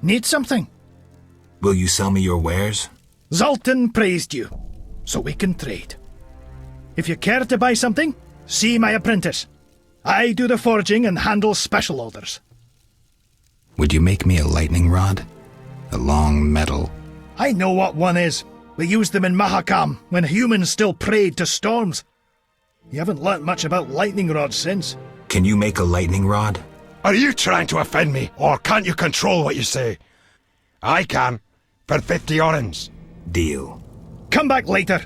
Need something? Will you sell me your wares? Zoltan praised you, so we can trade. If you care to buy something, see my apprentice. I do the forging and handle special orders. Would you make me a lightning rod? A long metal? I know what one is. We used them in Mahakam when humans still prayed to storms. You haven't learnt much about lightning rods since. Can you make a lightning rod? Are you trying to offend me, or can't you control what you say? I can, for 50 orens. Deal. Come back later.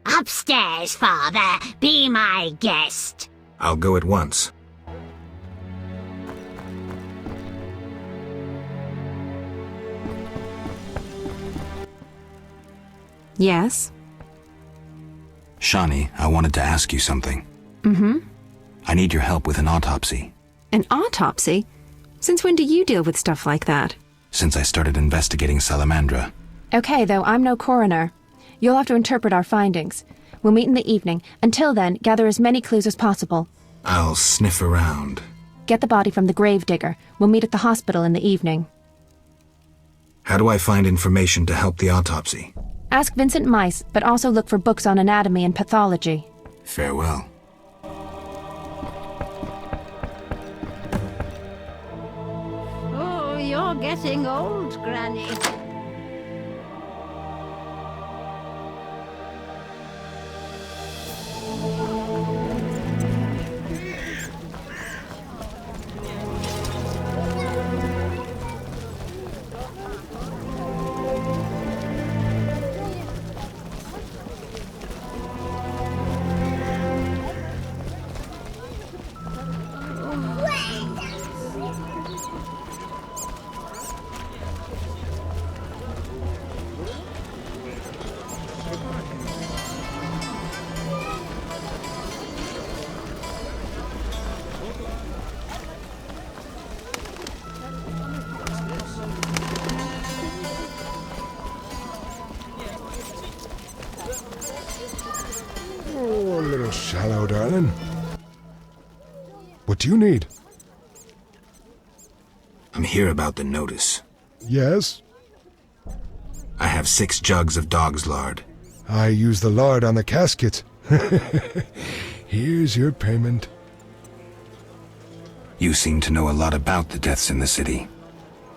Upstairs, Father. Be my guest. I'll go at once. Yes? Shani, I wanted to ask you something. Mm-hmm. I need your help with an autopsy. An autopsy? Since when do you deal with stuff like that? Since I started investigating Salamandra. Okay, though, I'm no coroner. You'll have to interpret our findings. We'll meet in the evening. Until then, gather as many clues as possible. I'll sniff around. Get the body from the gravedigger. We'll meet at the hospital in the evening. How do I find information to help the autopsy? Ask Vincent Mice, but also look for books on anatomy and pathology. Farewell. Oh, you're getting old, Granny. Oh, a little shallow, darling. What do you need? I'm here about the notice. Yes? I have 6 jugs of dog's lard. I use the lard on the casket. Here's your payment. You seem to know a lot about the deaths in the city.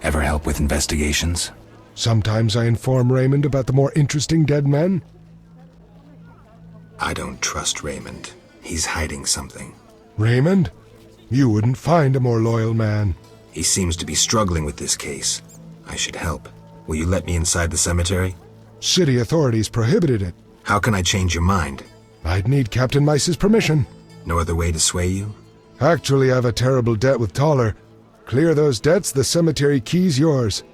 Ever help with investigations? Sometimes I inform Raymond about the more interesting dead men. I don't trust Raymond. He's hiding something. Raymond? You wouldn't find a more loyal man. He seems to be struggling with this case. I should help. Will you let me inside the cemetery? City authorities prohibited it. How can I change your mind? I'd need Captain Mice's permission. No other way to sway you? Actually, I have a terrible debt with Toller. Clear those debts, the cemetery key's yours.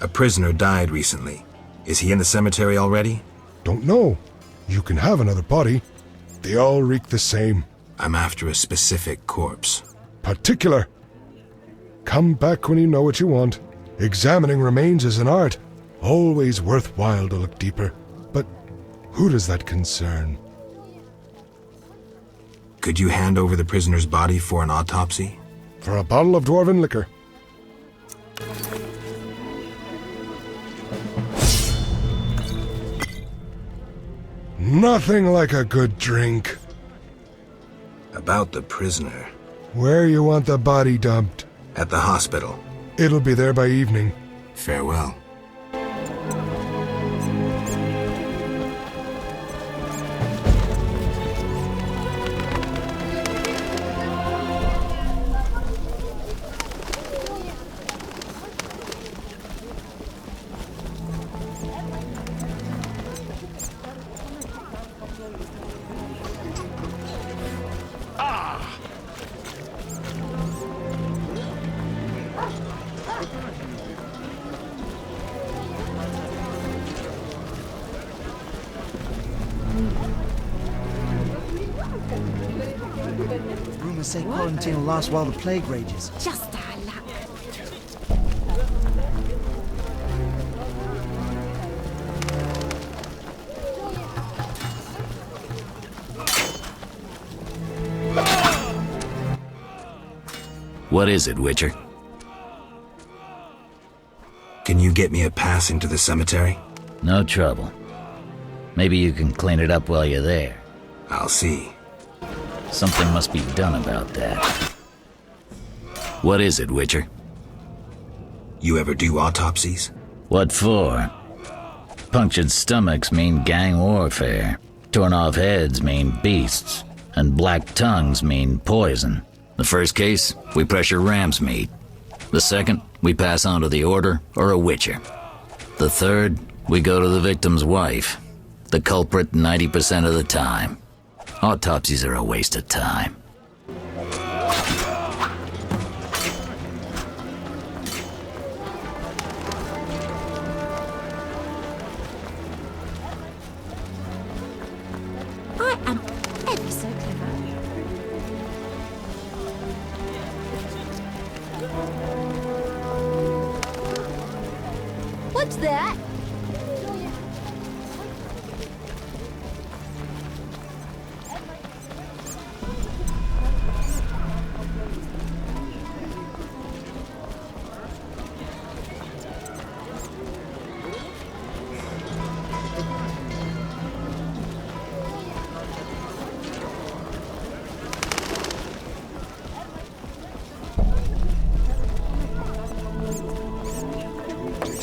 A prisoner died recently. Is he in the cemetery already? Don't know. You can have another body. They all reek the same. I'm after a specific corpse. Particular. Come back when you know what you want. Examining remains is an art. Always worthwhile to look deeper. But who does that concern? Could you hand over the prisoner's body for an autopsy? For a bottle of dwarven liquor. Nothing like a good drink. About the prisoner. Where you want the body dumped? At the hospital. It'll be there by evening. Farewell. gonna say quarantine will last while the plague rages. Just our luck. What is it, Witcher? Can you get me a pass into the cemetery? No trouble. Maybe you can clean it up while you're there. I'll see. Something must be done about that. What is it, Witcher? You ever do autopsies? What for? Punctured stomachs mean gang warfare. Torn off heads mean beasts. And black tongues mean poison. The first case, we pressure ram's meat. The second, we pass on to the Order or a Witcher. The third, we go to the victim's wife. The culprit 90% of the time. Autopsies are a waste of time. I am ever so clever. What's that?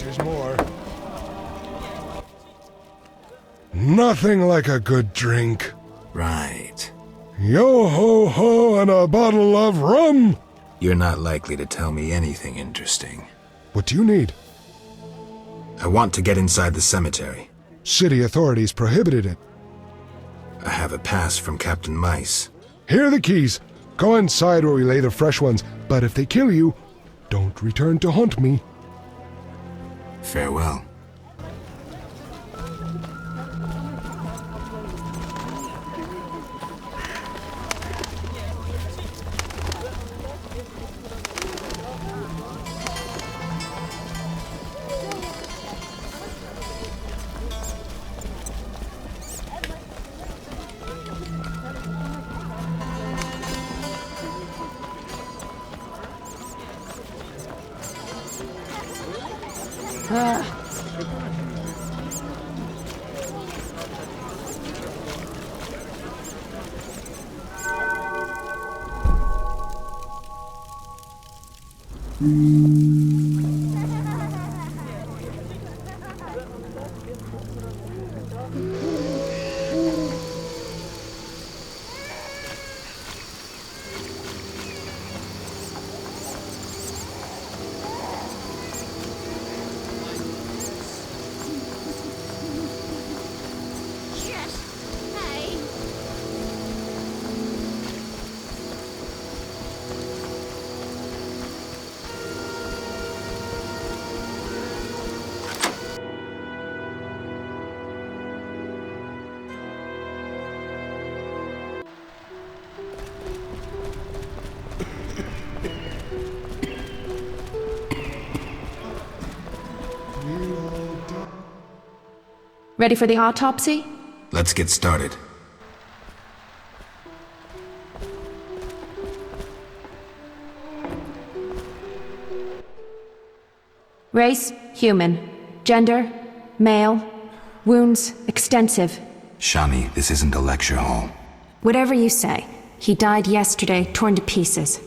There's more. Nothing like a good drink. Right. Yo ho ho and a bottle of rum! You're not likely to tell me anything interesting. What do you need? I want to get inside the cemetery. City authorities prohibited it. I have a pass from Captain Mice. Here are the keys. Go inside where we lay the fresh ones, but if they kill you, don't return to haunt me. Farewell. Yes. Hey. Ready for the autopsy? Let's get started. Race, human. Gender, male. Wounds, extensive. Shani, this isn't a lecture hall. Whatever you say. He died yesterday, torn to pieces.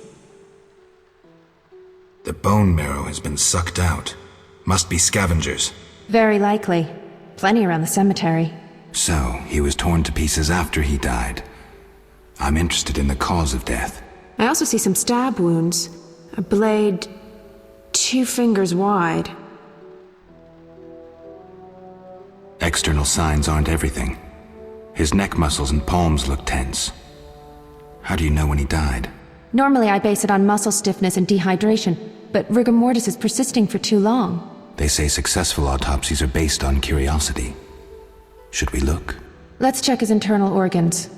The bone marrow has been sucked out. Must be scavengers. Very likely. Plenty around the cemetery. So, he was torn to pieces after he died. I'm interested in the cause of death. I also see some stab wounds. A blade 2 fingers wide. External signs aren't everything. His neck muscles and palms look tense. How do you know when he died? Normally I base it on muscle stiffness and dehydration, but rigor mortis is persisting for too long. They say successful autopsies are based on curiosity. Should we look? Let's check his internal organs.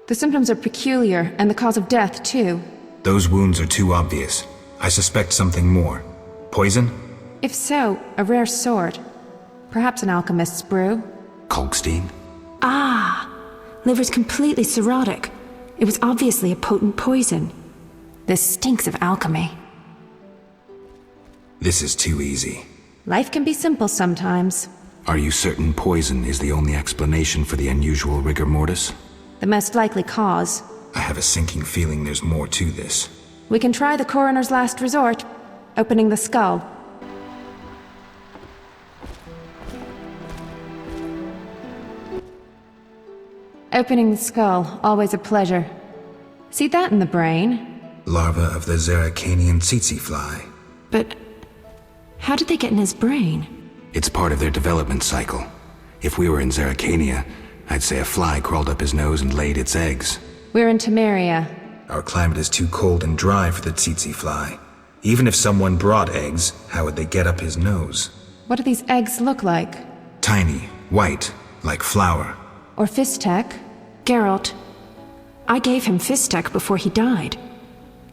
The symptoms are peculiar, and the cause of death, too. Those wounds are too obvious. I suspect something more. Poison? If so, a rare sort. Perhaps an alchemist's brew. Kalkstein? Liver's completely cirrhotic. It was obviously a potent poison. This stinks of alchemy. This is too easy. Life can be simple sometimes. Are you certain poison is the only explanation for the unusual rigor mortis? The most likely cause. I have a sinking feeling there's more to this. We can try the coroner's last resort, opening the skull. Opening the skull, always a pleasure. See that in the brain? Larva of the Zeracanian tsetse fly. But how did they get in his brain? It's part of their development cycle. If we were in Zeracania, I'd say a fly crawled up his nose and laid its eggs. We're in Temeria. Our climate is too cold and dry for the tsetse fly. Even if someone brought eggs, how would they get up his nose? What do these eggs look like? Tiny, white, like flour. Or Fistek? Geralt. I gave him Fistek before he died.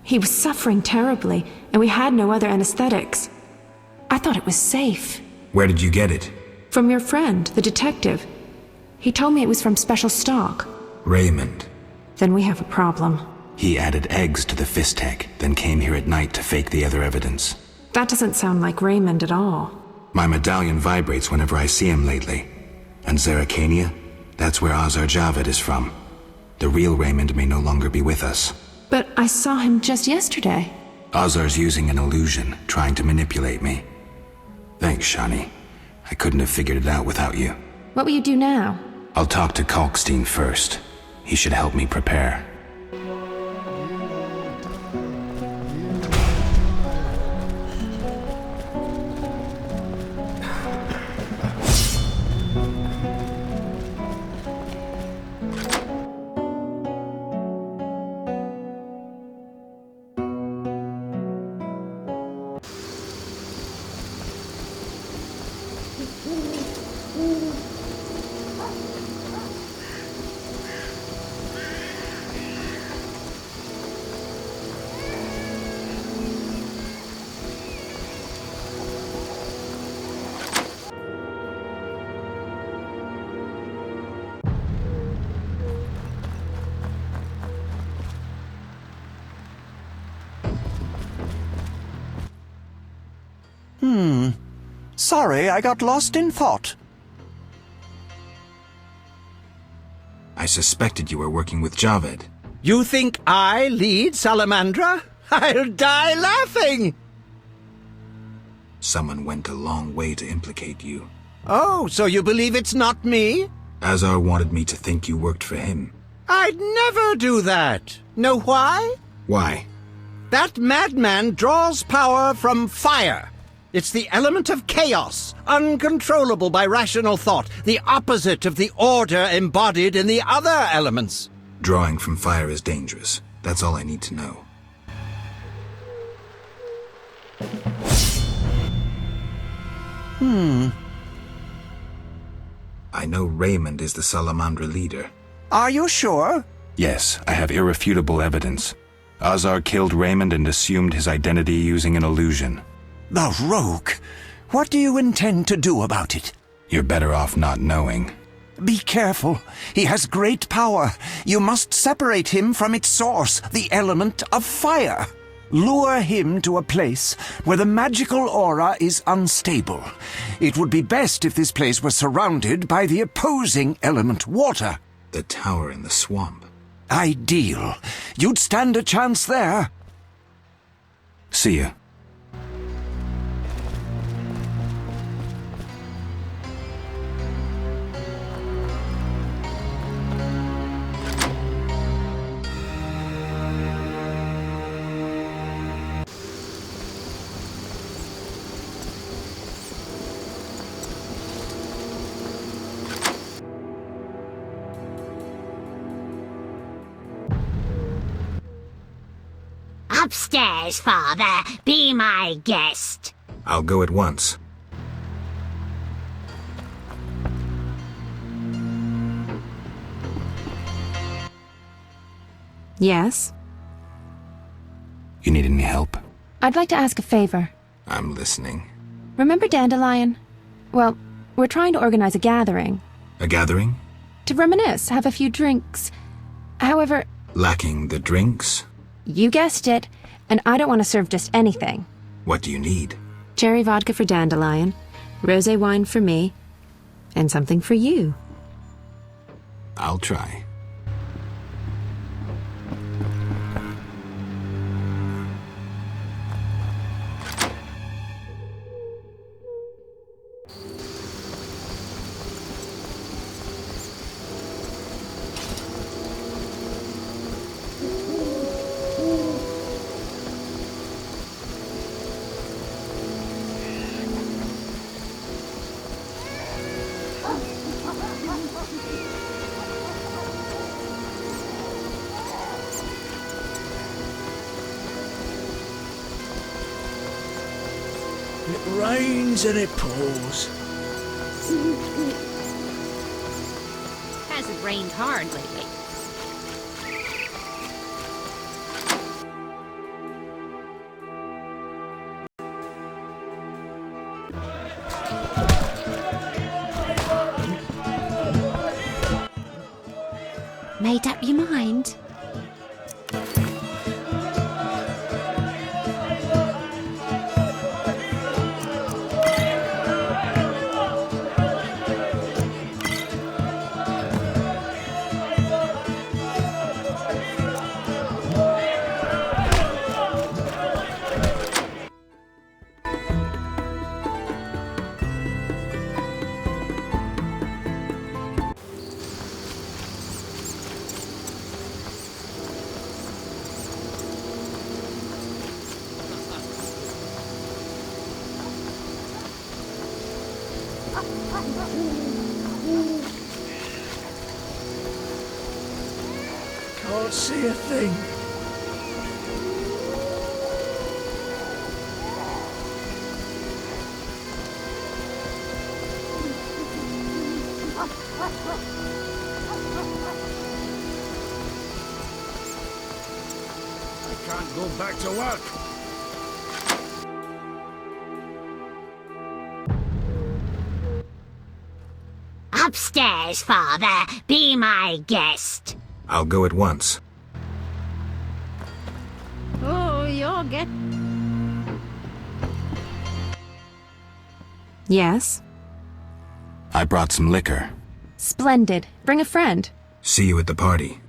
He was suffering terribly, and we had no other anesthetics. I thought it was safe. Where did you get it? From your friend, the detective. He told me it was from special stock. Raymond. Then we have a problem. He added eggs to the Fistek, then came here at night to fake the other evidence. That doesn't sound like Raymond at all. My medallion vibrates whenever I see him lately. And Zeracania? That's where Azar Javed is from. The real Raymond may no longer be with us. But I saw him just yesterday. Azar's using an illusion, trying to manipulate me. Thanks, Shani. I couldn't have figured it out without you. What will you do now? I'll talk to Kalkstein first. He should help me prepare. Sorry, I got lost in thought. I suspected you were working with Javed. You think I lead Salamandra? I'll die laughing! Someone went a long way to implicate you. Oh, so you believe it's not me? Azar wanted me to think you worked for him. I'd never do that. Know why? Why? That madman draws power from fire. It's the element of chaos, uncontrollable by rational thought, the opposite of the order embodied in the other elements. Drawing from fire is dangerous. That's all I need to know. I know Raymond is the Salamandra leader. Are you sure? Yes, I have irrefutable evidence. Azar killed Raymond and assumed his identity using an illusion. The rogue! What do you intend to do about it? You're better off not knowing. Be careful. He has great power. You must separate him from its source, the element of fire. Lure him to a place where the magical aura is unstable. It would be best if this place was surrounded by the opposing element, water. The tower in the swamp. Ideal. You'd stand a chance there. See ya. Upstairs, Father. Be my guest. I'll go at once. Yes? You need any help? I'd like to ask a favor. I'm listening. Remember Dandelion? Well, we're trying to organize a gathering. A gathering? To reminisce, have a few drinks. However, Lacking the drinks? you guessed it, and I don't want to serve just anything. What do you need? Cherry vodka for Dandelion, rosé wine for me, and something for you. I'll try. It rains and it pours. Hasn't rained hard lately. Made up your mind? Can't see a thing. I can't go back to work. Upstairs, Father. Be my guest. I'll go at once. Oh, you'll get... Yes? I brought some liquor. Splendid. Bring a friend. See you at the party.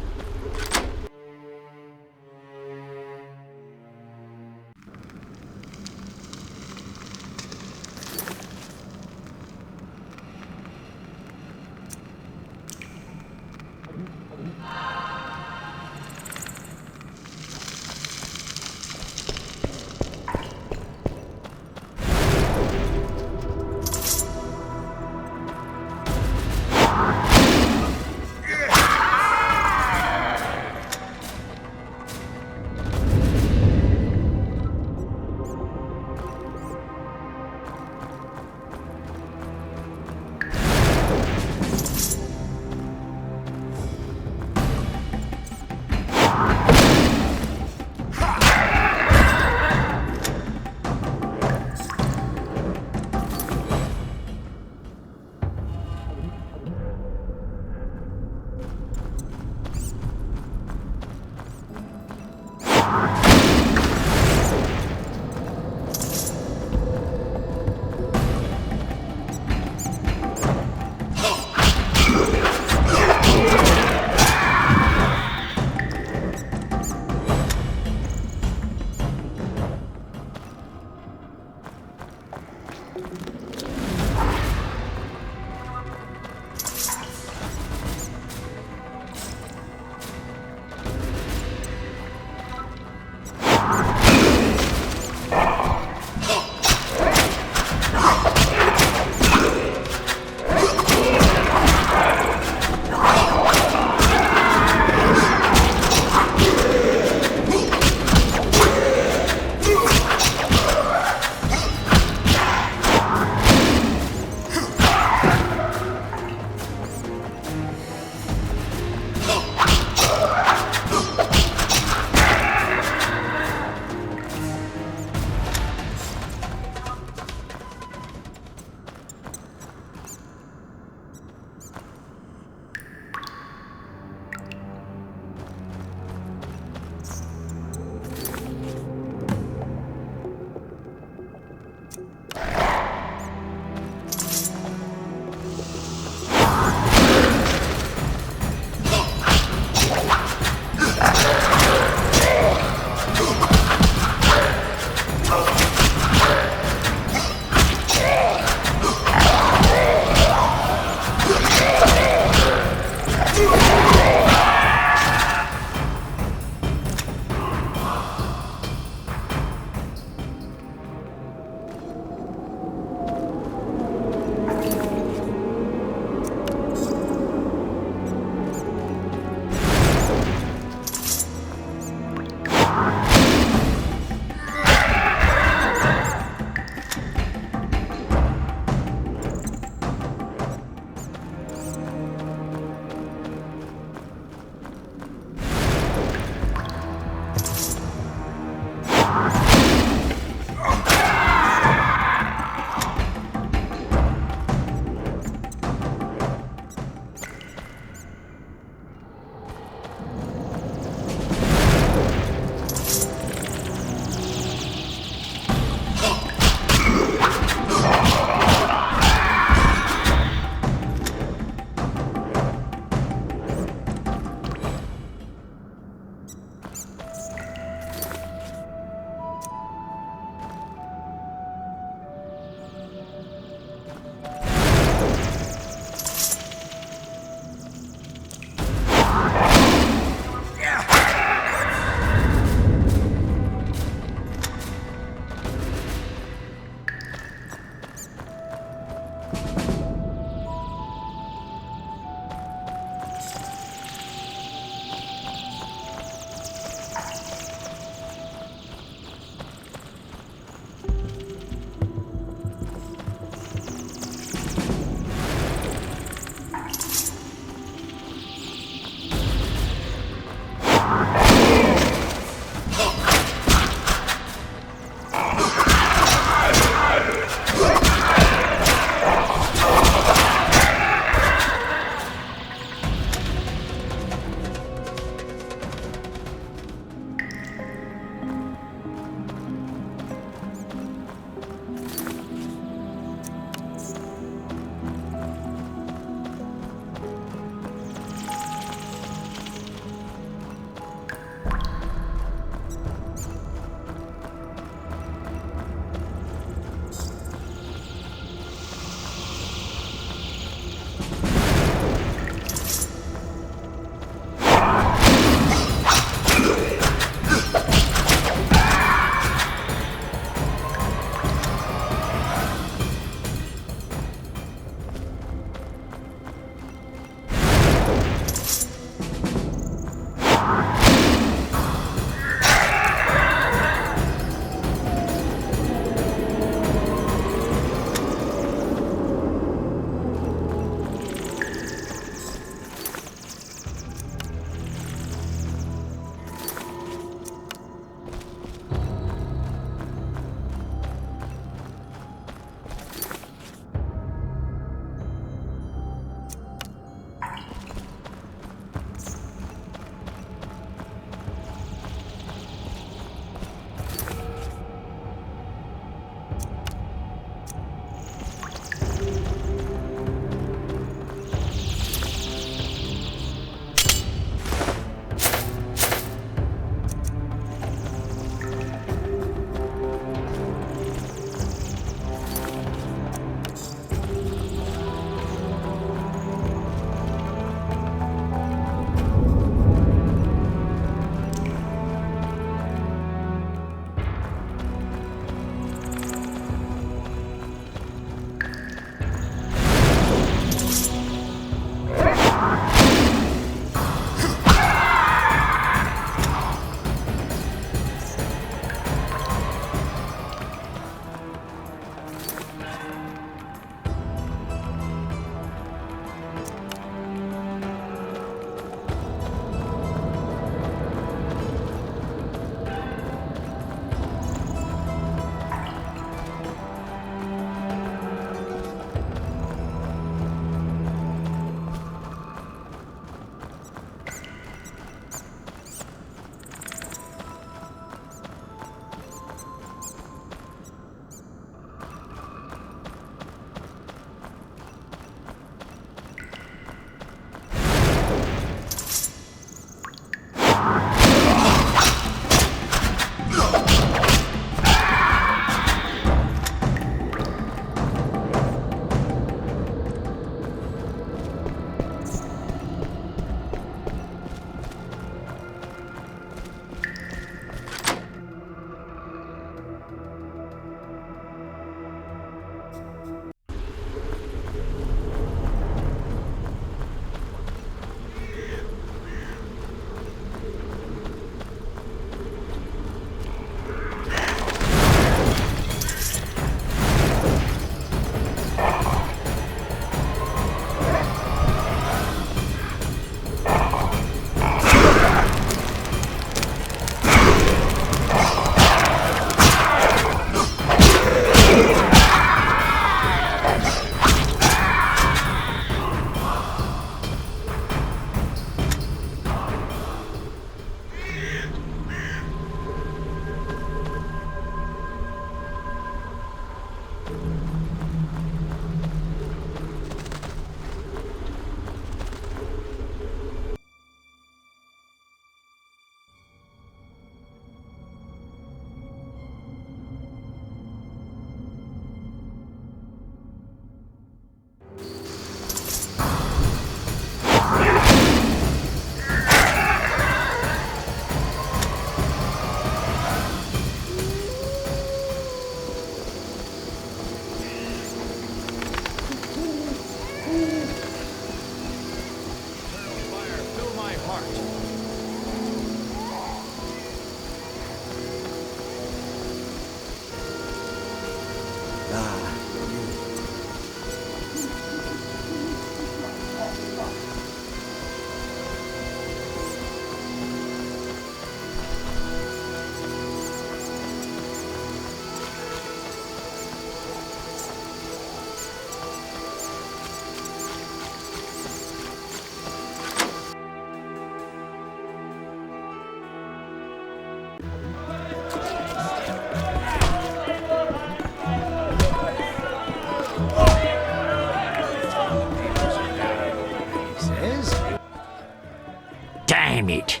Damn it.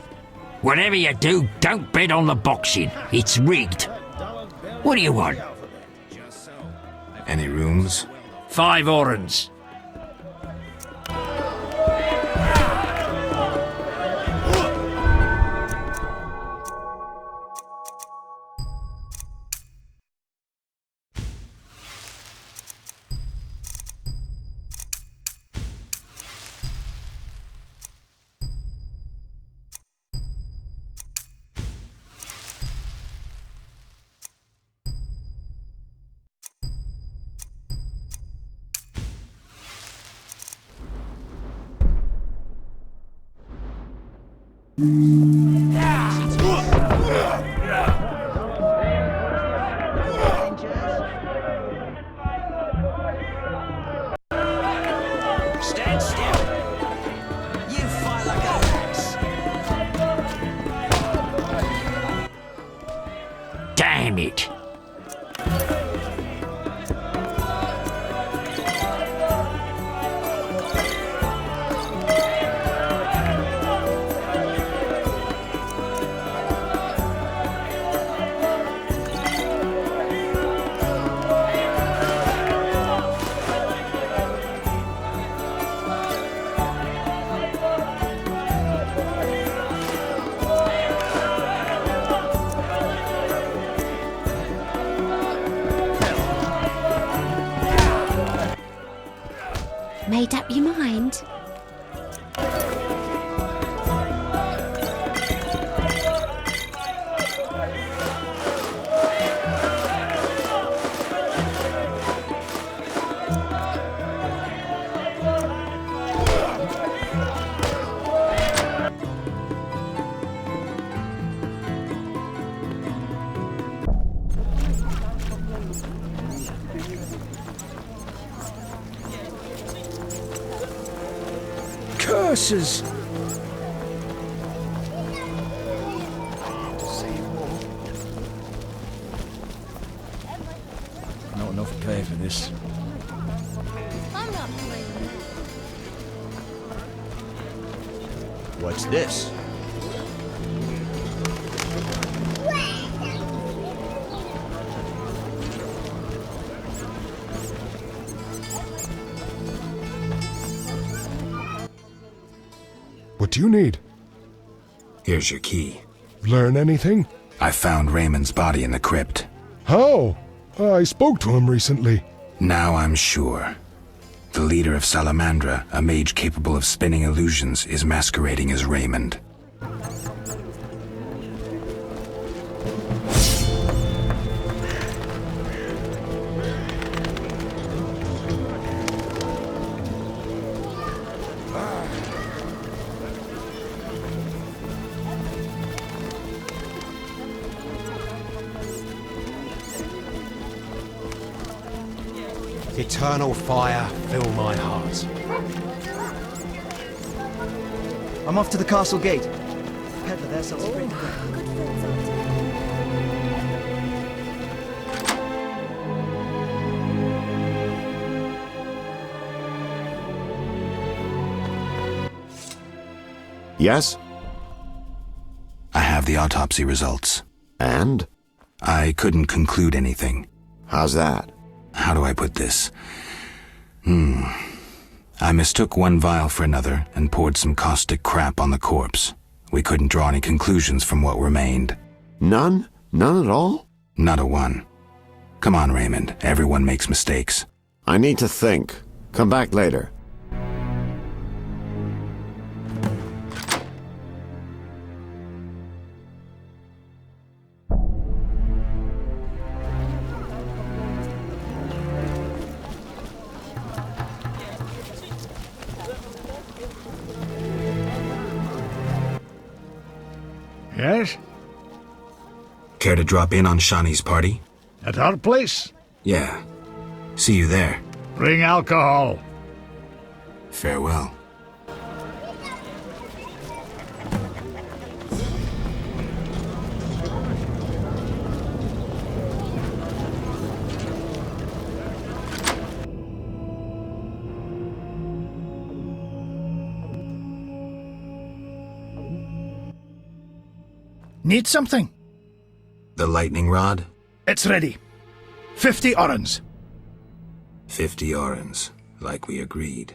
Whatever you do, don't bet on the boxing. It's rigged. What do you want? Any rooms? 5 orens. Stand still. You fight like a ass. Damn it. Made up your mind? Curses! Not enough pay for this. I'm not playing. What's this? What do you need? Here's your key. Learn anything? I found Raymond's body in the crypt. How? I spoke to him recently. Now I'm sure. The leader of Salamandra, a mage capable of spinning illusions, is masquerading as Raymond. Eternal fire, fill my heart. I'm off to the castle gate. Peddler there sells great. Yes? I have the autopsy results. And? I couldn't conclude anything. How's that? How do I put this? I mistook one vial for another and poured some caustic crap on the corpse. We couldn't draw any conclusions from what remained. None? None at all? Not a one. Come on, Raymond. Everyone makes mistakes. I need to think. Come back later. Yes? Care to drop in on Shawnee's party? At our place? Yeah. See you there. Bring alcohol. Farewell. Need something? The lightning rod? It's ready. 50 orens. 50 orens, like we agreed.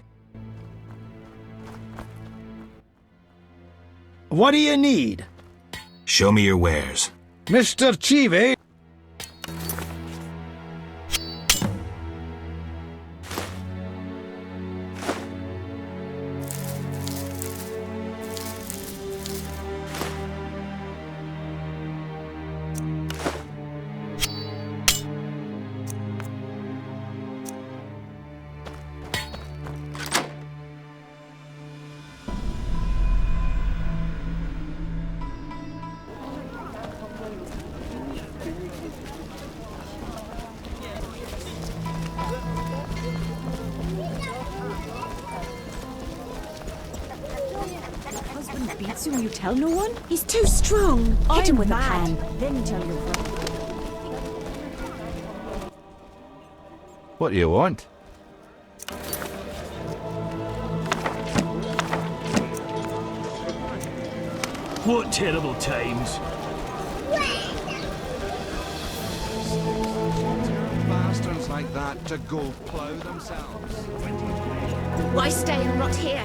What do you need? Show me your wares. Mr. Chive? Beats you and you tell no one? He's too strong. Hit him with a mad. plan. Then tell your brother. What do you want? What terrible times. Bastards like that to go plough themselves. Why stay and rot here?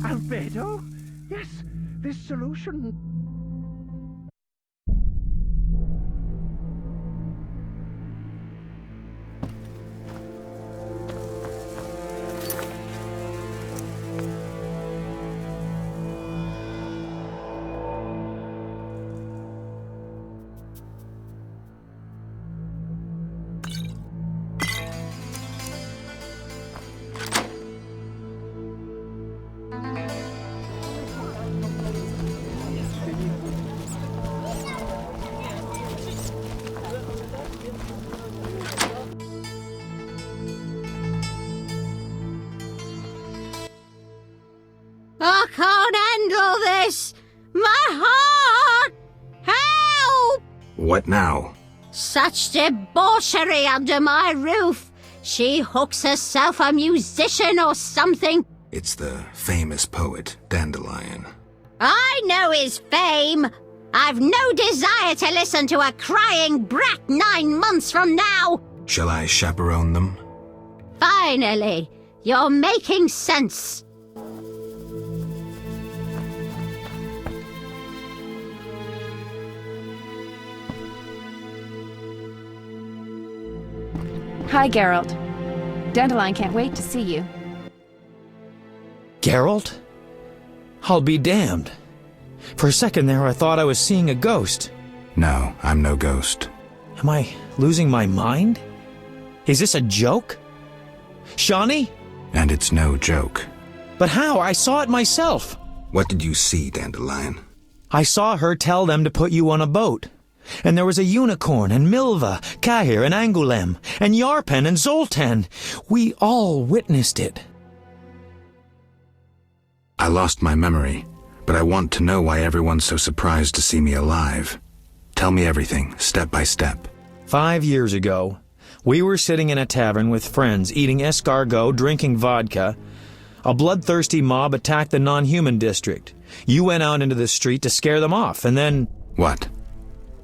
Albedo? Yes, this solution. I can't handle this! My heart! Help! What now? Such debauchery under my roof! She hooks herself a musician or something. It's the famous poet, Dandelion. I know his fame. I've no desire to listen to a crying brat 9 months from now. Shall I chaperone them? Finally, you're making sense. Hi, Geralt. Dandelion can't wait to see you. Geralt? I'll be damned. For a second there, I thought I was seeing a ghost. No, I'm no ghost. Am I losing my mind? Is this a joke? Shani? And it's no joke. But how? I saw it myself. What did you see, Dandelion? I saw her tell them to put you on a boat. And there was a unicorn, and Milva, Cahir, and Angulem, and Yarpen, and Zoltan. We all witnessed it. I lost my memory, but I want to know why everyone's so surprised to see me alive. Tell me everything, step by step. 5 years ago, we were sitting in a tavern with friends, eating escargot, drinking vodka. A bloodthirsty mob attacked the non-human district. You went out into the street to scare them off, and then... What?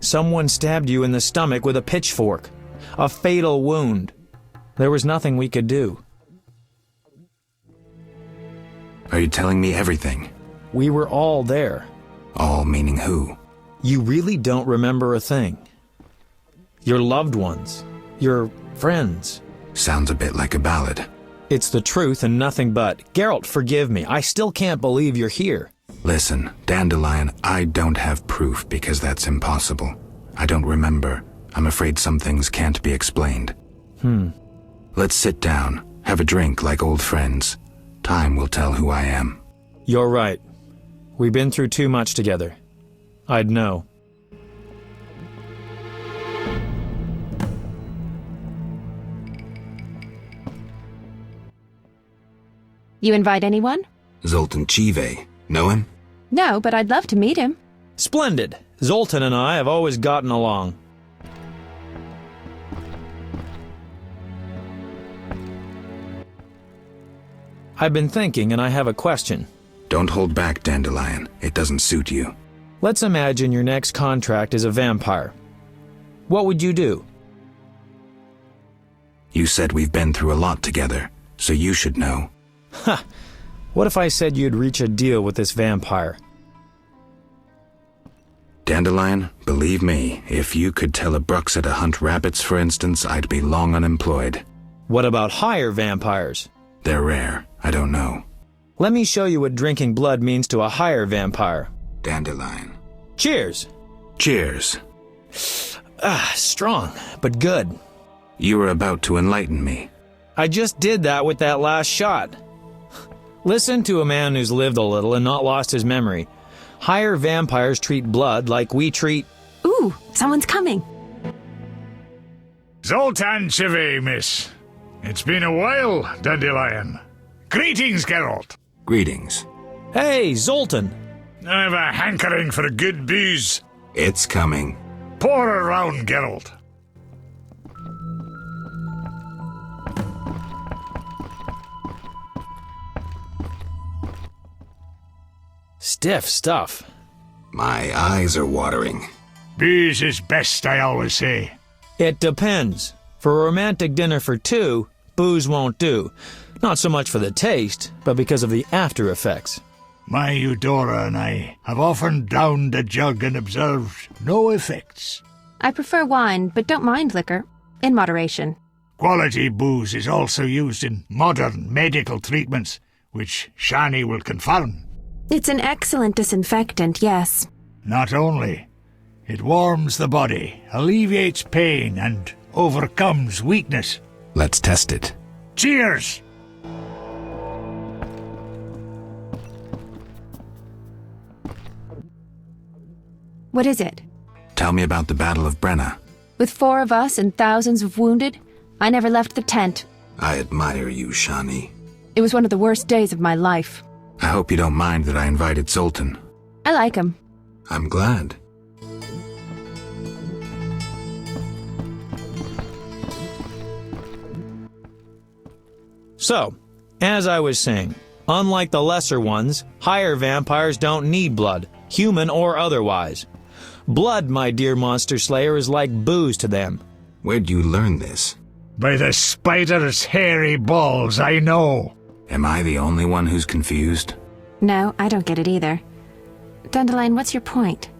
Someone stabbed you in the stomach with a pitchfork. A fatal wound. There was nothing we could do. Are you telling me everything? We were all there. All meaning who? You really don't remember a thing. Your loved ones. Your friends. Sounds a bit like a ballad. It's the truth and nothing but. Geralt, forgive me. I still can't believe you're here. Listen, Dandelion, I don't have proof because that's impossible. I don't remember. I'm afraid some things can't be explained. Let's sit down, have a drink like old friends. Time will tell who I am. You're right. We've been through too much together. I'd know. You invite anyone? Zoltan Chive. Know him? No, but I'd love to meet him. Splendid. Zoltan and I have always gotten along. I've been thinking, and I have a question. Don't hold back, Dandelion. It doesn't suit you. Let's imagine your next contract is a vampire. What would you do? You said we've been through a lot together, so you should know. Ha! What if I said you'd reach a deal with this vampire? Dandelion, believe me, if you could tell a Bruxa to hunt rabbits, for instance, I'd be long unemployed. What about higher vampires? They're rare. I don't know. Let me show you what drinking blood means to a higher vampire. Dandelion. Cheers! Cheers. Strong, but good. You were about to enlighten me. I just did that with that last shot. Listen to a man who's lived a little and not lost his memory. Higher vampires treat blood like we treat... Ooh, someone's coming. Zoltan Chive, miss. It's been a while, Dandelion. Greetings, Geralt. Greetings. Hey, Zoltan. I have a hankering for good booze. It's coming. Pour around, Geralt. Stiff stuff. My eyes are watering. Booze is best, I always say. It depends. For a romantic dinner for two, booze won't do. Not so much for the taste, but because of the after effects. My Eudora and I have often downed a jug and observed no effects. I prefer wine, but don't mind liquor. In moderation. Quality booze is also used in modern medical treatments, which Shani will confirm. It's an excellent disinfectant, yes. Not only. It warms the body, alleviates pain, and overcomes weakness. Let's test it. Cheers! What is it? Tell me about the Battle of Brenna. With 4 of us and thousands of wounded, I never left the tent. I admire you, Shani. It was one of the worst days of my life. I hope you don't mind that I invited Zoltan. I like him. I'm glad. So, as I was saying, unlike the lesser ones, higher vampires don't need blood, human or otherwise. Blood, my dear monster slayer, is like booze to them. Where'd you learn this? By the spider's hairy balls, I know. Am I the only one who's confused? No, I don't get it either. Dandelion, what's your point?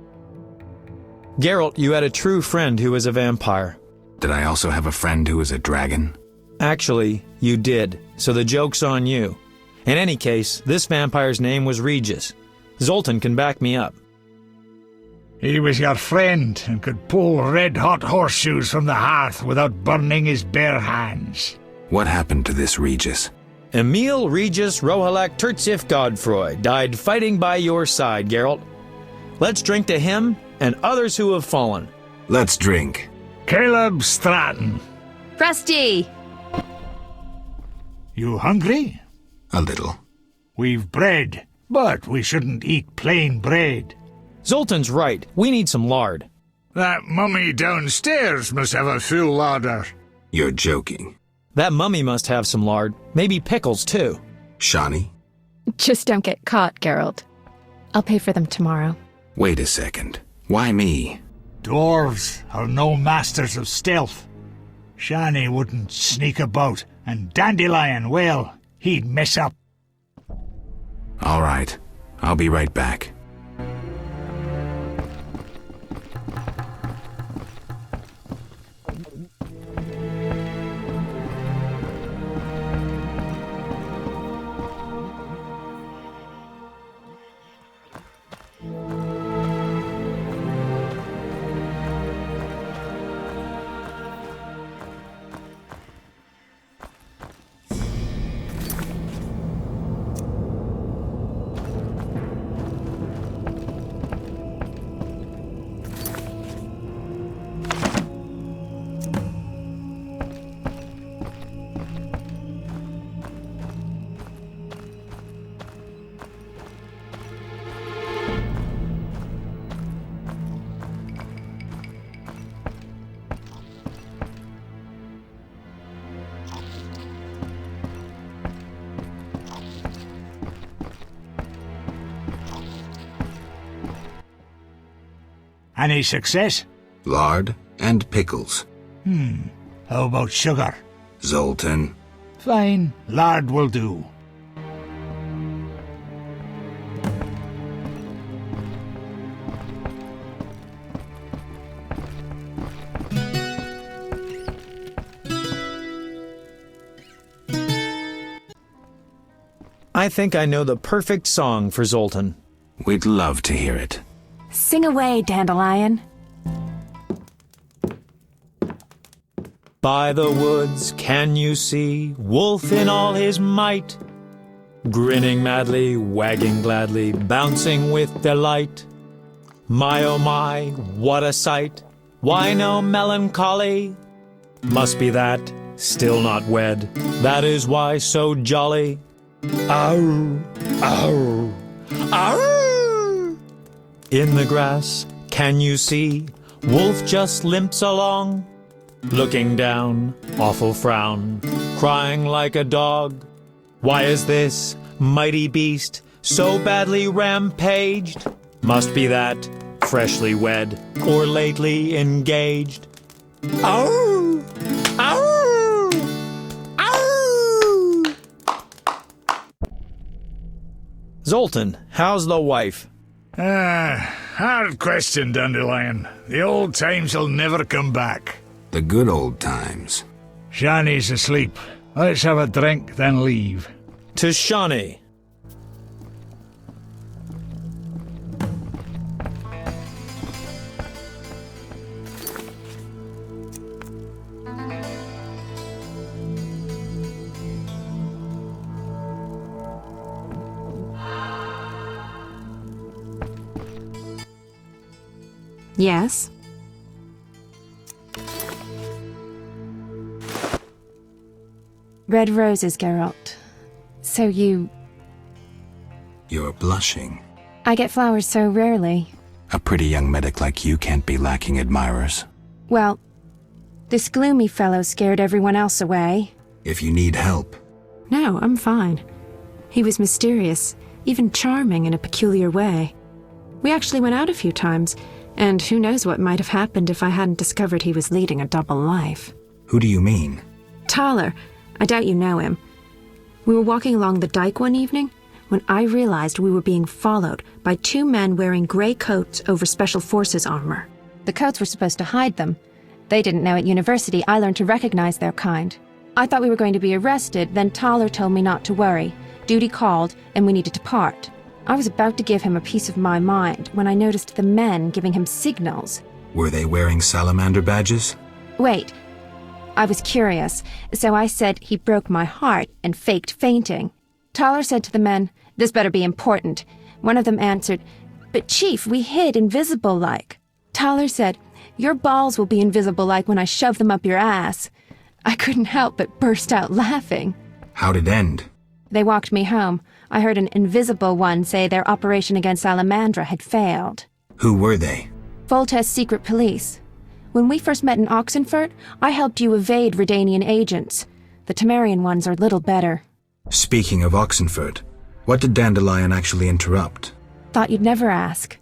Geralt, you had a true friend who was a vampire. Did I also have a friend who was a dragon? Actually, you did, so the joke's on you. In any case, this vampire's name was Regis. Zoltan can back me up. He was your friend and could pull red-hot horseshoes from the hearth without burning his bare hands. What happened to this Regis? Emil Regis Rohalak Tertsif Godfroy died fighting by your side, Geralt. Let's drink to him and others who have fallen. Let's drink. Caleb Stratton. Rusty! You hungry? A little. We've bread, but we shouldn't eat plain bread. Zoltan's right. We need some lard. That mummy downstairs must have a full larder. You're joking. That mummy must have some lard. Maybe pickles, too. Shani? Just don't get caught, Geralt. I'll pay for them tomorrow. Wait a second. Why me? Dwarves are no masters of stealth. Shani wouldn't sneak about, and Dandelion, well, he'd mess up. All right. I'll be right back. Any success? Lard and pickles. How about sugar? Zoltan. Fine, lard will do. I think I know the perfect song for Zoltan. We'd love to hear it. Sing away, Dandelion. By the woods can you see Wolf in all his might, grinning madly, wagging gladly, bouncing with delight. My oh my, what a sight! Why no melancholy? Must be that, still not wed, that is why so jolly. Ow, ow, ow! In the grass, can you see? Wolf just limps along, looking down, awful frown, crying like a dog. Why is this mighty beast so badly rampaged? Must be that, freshly wed, or lately engaged. Ow! Ow! Ow! Zoltan, how's the wife? Hard question, Dandelion. The old times will never come back. The good old times. Shani's asleep. Let's have a drink, then leave. To Shani. Yes? Red roses, Geralt. So You're blushing. I get flowers so rarely. A pretty young medic like you can't be lacking admirers. Well, this gloomy fellow scared everyone else away. If you need help. No, I'm fine. He was mysterious, even charming in a peculiar way. We actually went out a few times, and who knows what might have happened if I hadn't discovered he was leading a double life. Who do you mean? Thaler. I doubt you know him. We were walking along the dike one evening when I realized we were being followed by two men wearing gray coats over Special Forces armor. The coats were supposed to hide them. They didn't know at university I learned to recognize their kind. I thought we were going to be arrested, then Thaler told me not to worry. Duty called, and we needed to part. I was about to give him a piece of my mind when I noticed the men giving him signals. Were they wearing salamander badges? Wait. I was curious, so I said he broke my heart and faked fainting. Thaler said to the men, "This better be important." One of them answered, "But Chief, we hid invisible-like." Thaler said, "Your balls will be invisible-like when I shove them up your ass." I couldn't help but burst out laughing. How'd it end? They walked me home. I heard an invisible one say their operation against Salamandra had failed. Who were they? Foltest secret police. When we first met in Oxenfurt, I helped you evade Redanian agents. The Temerian ones are little better. Speaking of Oxenfurt, what did Dandelion actually interrupt? Thought you'd never ask.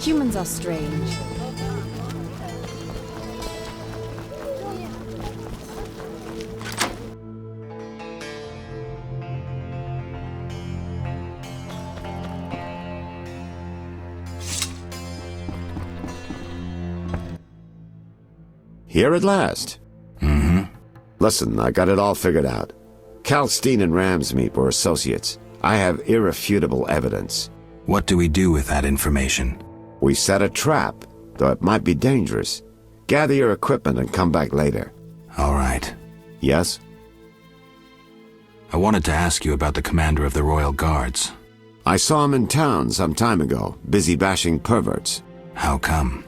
Humans are strange. Here at last. Mm-hmm. Listen, I got it all figured out. Kalstein and Ramsmeet were associates. I have irrefutable evidence. What do we do with that information? We set a trap, though it might be dangerous. Gather your equipment and come back later. All right. Yes? I wanted to ask you about the commander of the Royal Guards. I saw him in town some time ago, busy bashing perverts. How come?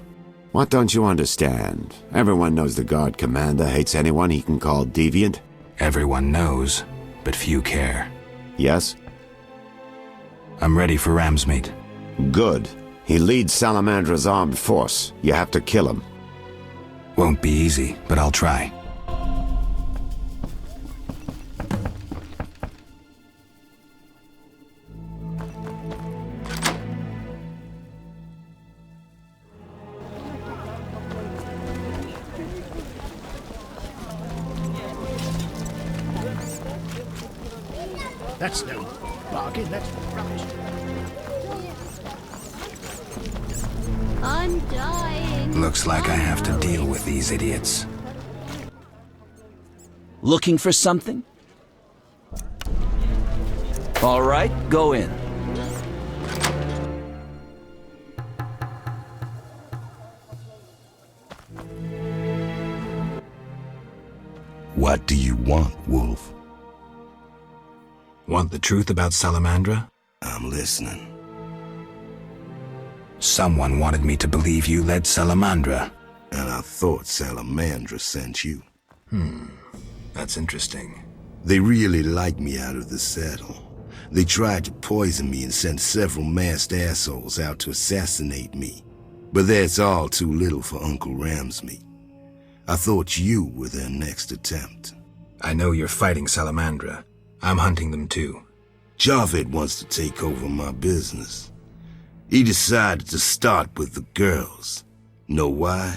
What don't you understand? Everyone knows the Guard commander hates anyone he can call deviant. Everyone knows, but few care. Yes? I'm ready for Ramsmeet. Good. He leads Salamandra's armed force. You have to kill him. Won't be easy, but I'll try. That's no bargain, that's rubbish. I'm dying. Looks like I have to deal with these idiots. Looking for something? All right, go in. What do you want, Wolf? Want the truth about Salamandra? I'm listening. Someone wanted me to believe you led Salamandra. And I thought Salamandra sent you. That's interesting. They really liked me out of the saddle. They tried to poison me and sent several masked assholes out to assassinate me. But that's all too little for Uncle Ramsmeet. I thought you were their next attempt. I know you're fighting Salamandra. I'm hunting them too. Javed wants to take over my business. He decided to start with the girls. Know why?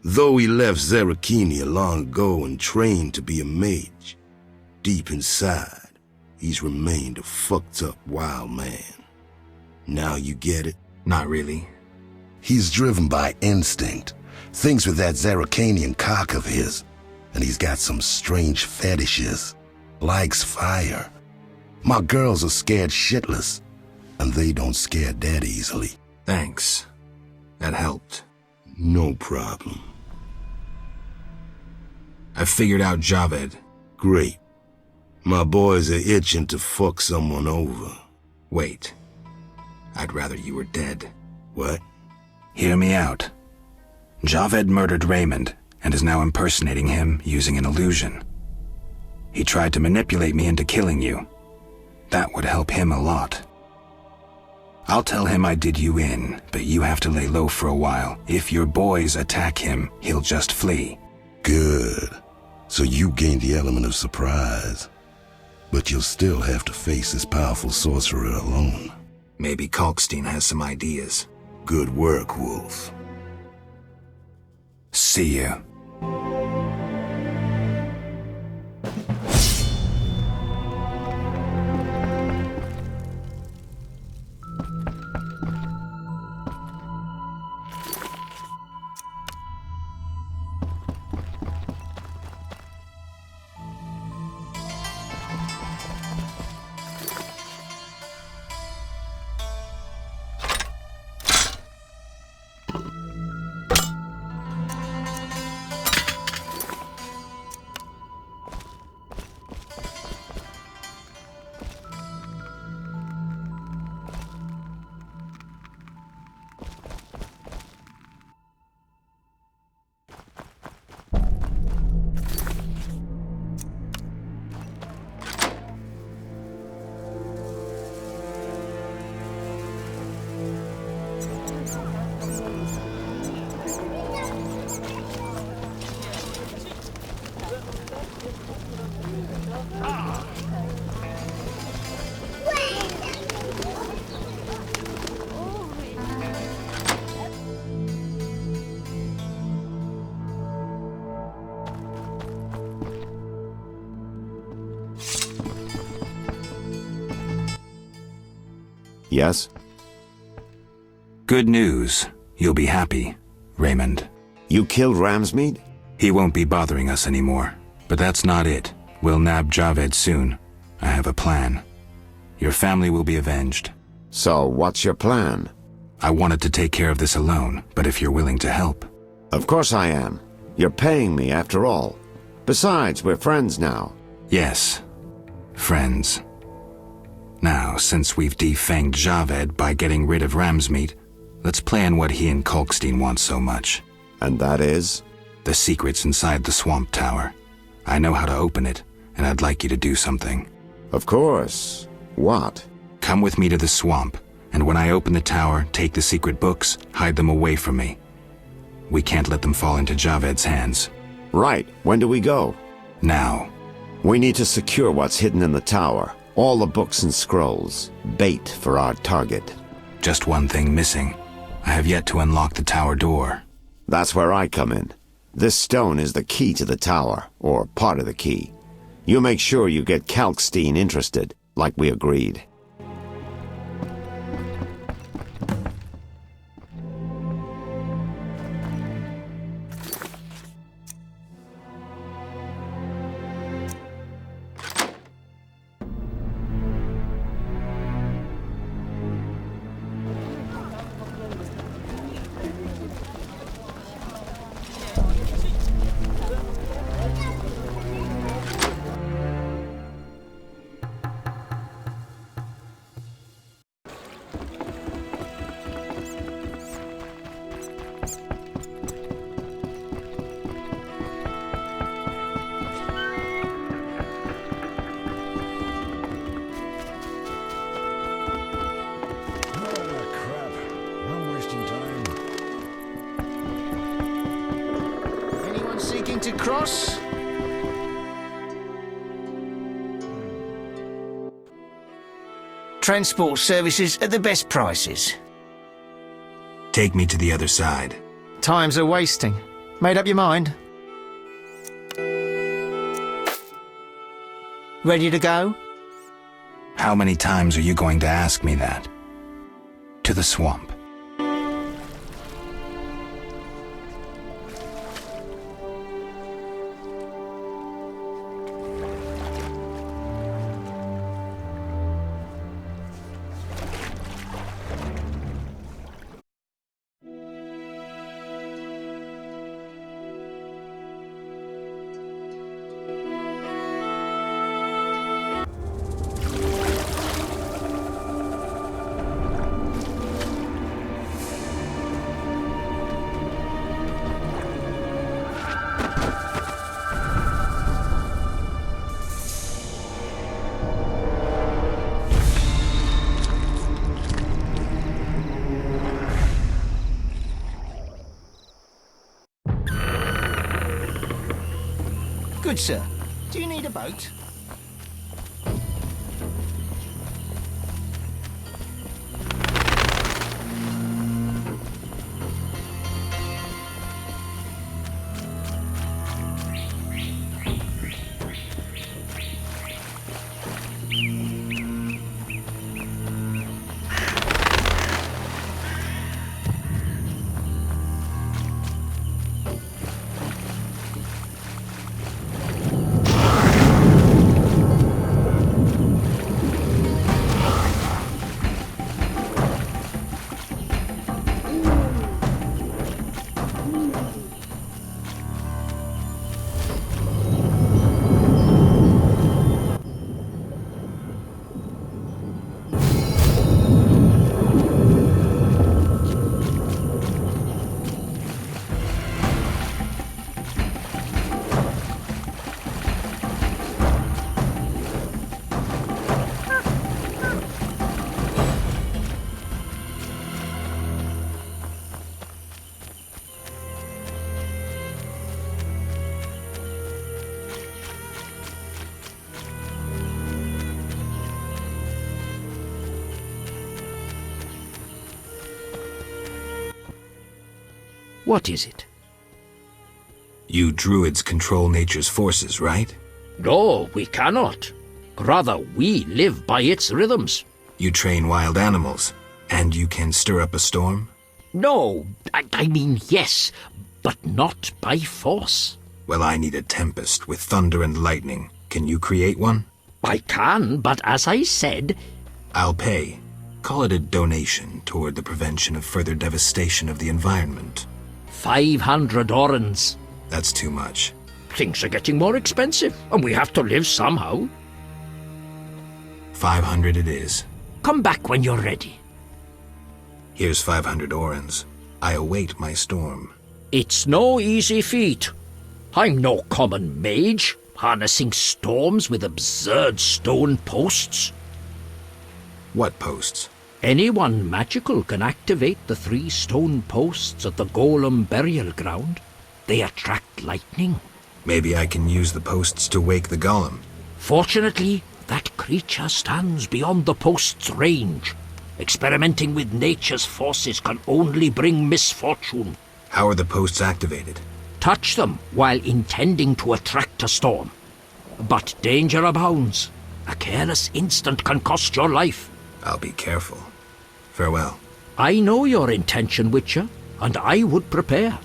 Though he left Zerrikania long ago and trained to be a mage, deep inside, he's remained a fucked up wild man. Now you get it? Not really. He's driven by instinct. Thinks with that Zerrikanian cock of his. And he's got some strange fetishes. Likes fire. My girls are scared shitless. And they don't scare that easily. Thanks. That helped. No problem. I figured out Javed. Great. My boys are itching to fuck someone over. Wait. I'd rather you were dead. What? Hear me out. Javed murdered Raymond and is now impersonating him using an illusion. He tried to manipulate me into killing you. That would help him a lot. I'll tell him I did you in, but you have to lay low for a while. If your boys attack him, he'll just flee. Good. So you gain the element of surprise. But you'll still have to face this powerful sorcerer alone. Maybe Kalkstein has some ideas. Good work, Wolf. See you. Yes? Good news. You'll be happy, Raymond. You killed Ramsmead? He won't be bothering us anymore. But that's not it. We'll nab Javed soon. I have a plan. Your family will be avenged. So, what's your plan? I wanted to take care of this alone, but if you're willing to help... Of course I am. You're paying me, after all. Besides, we're friends now. Yes. Friends. Now, since we've defanged Javed by getting rid of Ramsmead, let's plan what he and Kalkstein want so much. And that is? The secret's inside the Swamp Tower. I know how to open it, and I'd like you to do something. Of course. What? Come with me to the swamp, and when I open the tower, take the secret books, hide them away from me. We can't let them fall into Javed's hands. Right. When do we go? Now. We need to secure what's hidden in the tower. All the books and scrolls. Bait for our target. Just one thing missing. I have yet to unlock the tower door. That's where I come in. This stone is the key to the tower, or part of the key. You make sure you get Kalkstein interested, like we agreed. To cross? Transport services at the best prices. Take me to the other side. Times are wasting. Made up your mind? Ready to go? How many times are you going to ask me that? To the swamp. Good, sir. Do you need a boat? What is it? You druids control nature's forces, right? No, we cannot. Rather, we live by its rhythms. You train wild animals, and you can stir up a storm? No, I mean yes, but not by force. Well, I need a tempest with thunder and lightning. Can you create one? I can, but as I said... I'll pay. Call it a donation toward the prevention of further devastation of the environment. 500 orens. That's too much. Things are getting more expensive, and we have to live somehow. 500 it is. Come back when you're ready. Here's 500 orens. I await my storm. It's no easy feat. I'm no common mage, harnessing storms with absurd stone posts. What posts? Anyone magical can activate the 3 stone posts at the Golem burial ground. They attract lightning. Maybe I can use the posts to wake the golem. Fortunately, that creature stands beyond the post's range. Experimenting with nature's forces can only bring misfortune. How are the posts activated? Touch them while intending to attract a storm. But danger abounds. A careless instant can cost your life. I'll be careful. Farewell. I know your intention, Witcher, and I would prepare.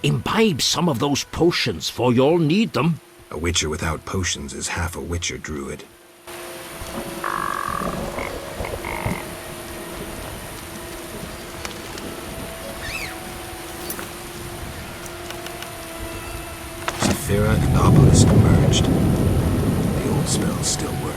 Imbibe some of those potions, for you'll need them. A Witcher without potions is half a Witcher druid. Saphira and Obelisk merged. The old spells still work.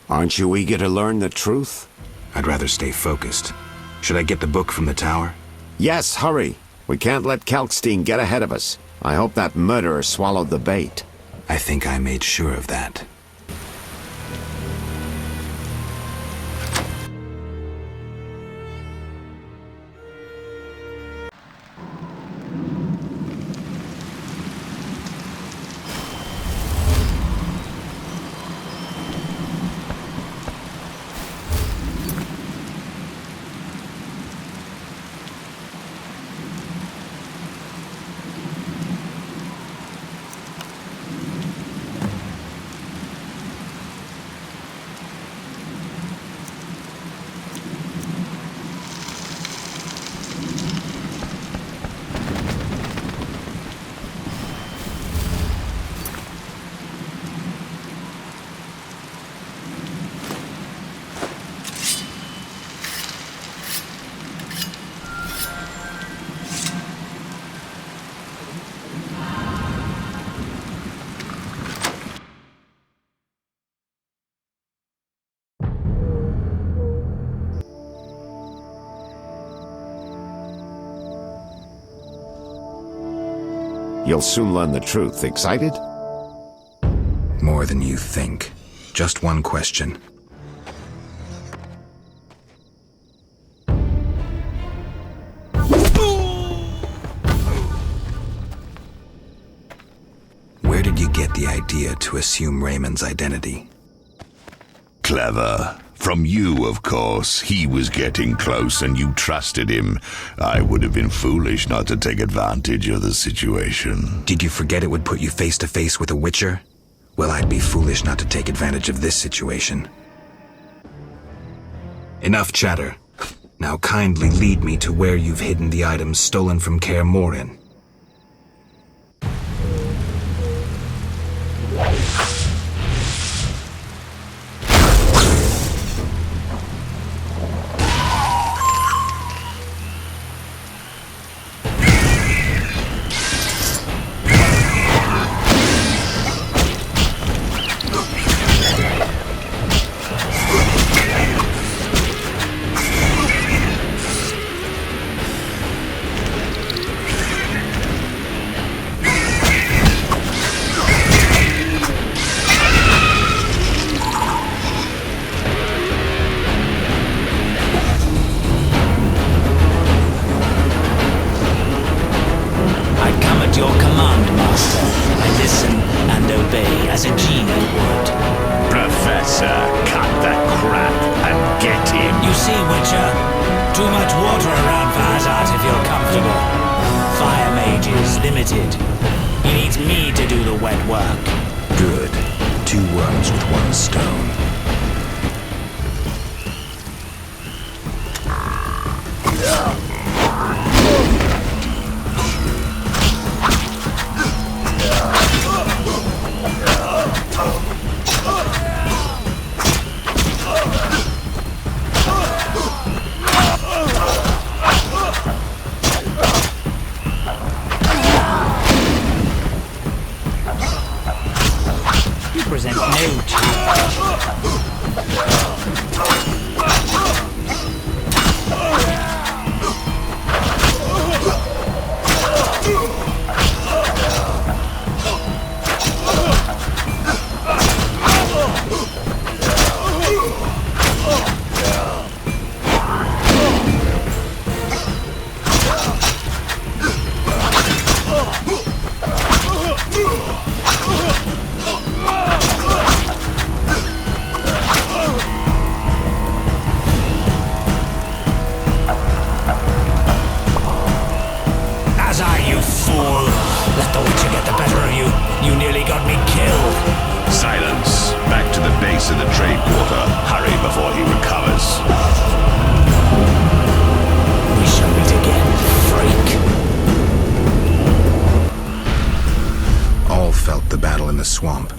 Aren't you eager to learn the truth? I'd rather stay focused. Should I get the book from the tower? Yes, hurry. We can't let Kalkstein get ahead of us. I hope that murderer swallowed the bait. I think I made sure of that. You'll soon learn the truth. Excited? More than you think. Just one question. Where did you get the idea to assume Raymond's identity? Clever. From you, of course. He was getting close and you trusted him. I would have been foolish not to take advantage of the situation. Did you forget it would put you face to face with a Witcher? Well, I'd be foolish not to take advantage of this situation. Enough chatter. Now kindly lead me to where you've hidden the items stolen from Kaer Morhen.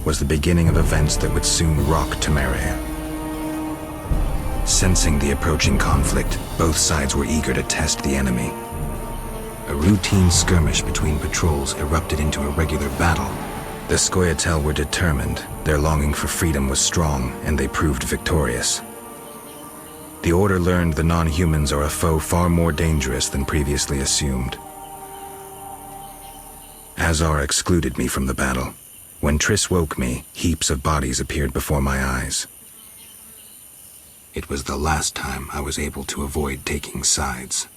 Was the beginning of events that would soon rock Temeria. Sensing the approaching conflict, both sides were eager to test the enemy. A routine skirmish between patrols erupted into a regular battle. The Scoia'tael were determined, their longing for freedom was strong, and they proved victorious. The Order learned the non-humans are a foe far more dangerous than previously assumed. Azar excluded me from the battle. When Triss woke me, heaps of bodies appeared before my eyes. It was the last time I was able to avoid taking sides.